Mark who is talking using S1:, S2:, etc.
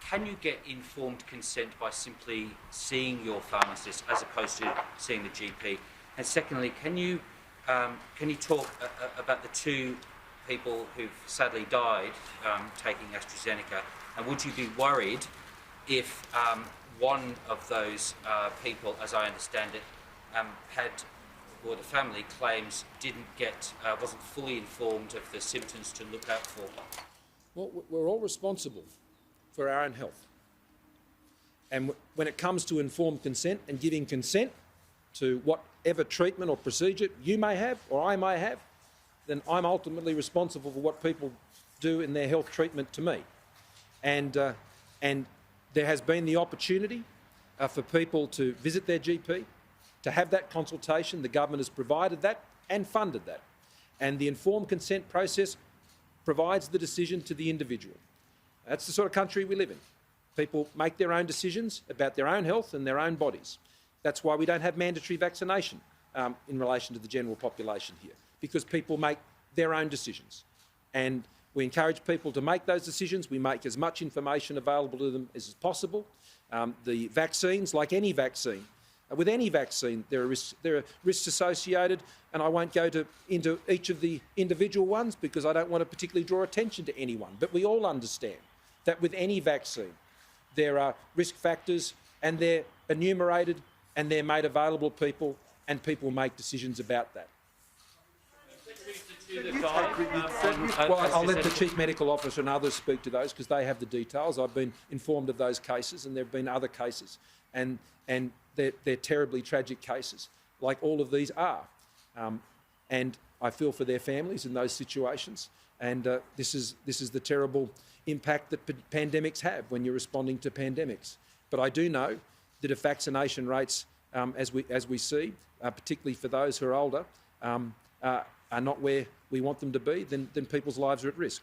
S1: can you get informed consent by simply seeing your pharmacist as opposed to seeing the GP? And secondly, can you talk about the two people who've sadly died taking AstraZeneca, and would you be worried if one of those people, as I understand it, or the family claims wasn't fully informed of the symptoms to look out for?
S2: Well, we're all responsible for our own health. And when it comes to informed consent and giving consent to whatever treatment or procedure you may have or I may have, then I'm ultimately responsible for what people do in their health treatment to me. And there has been the opportunity for people to visit their GP, to have that consultation. The government has provided that and funded that. And the informed consent process provides the decision to the individual. That's the sort of country we live in. People make their own decisions about their own health and their own bodies. That's why we don't have mandatory vaccination in relation to the general population here, because people make their own decisions. And we encourage people to make those decisions. We make as much information available to them as possible. The vaccines, like any vaccine, with any vaccine, there are risks associated, and I won't go into each of the individual ones because I don't want to particularly draw attention to anyone. But we all understand that with any vaccine, there are risk factors, and they're enumerated and they're made available to people, and people make decisions about that. Well, I'll let the Chief Medical Officer and others speak to those because they have the details. I've been informed of those cases, and there have been other cases, and they're terribly tragic cases, like all of these are. And I feel for their families in those situations. And this is the terrible impact that pandemics have when you're responding to pandemics. But I do know that if vaccination rates, as we see, particularly for those who are older, are not where we want them to be, then people's lives are at risk.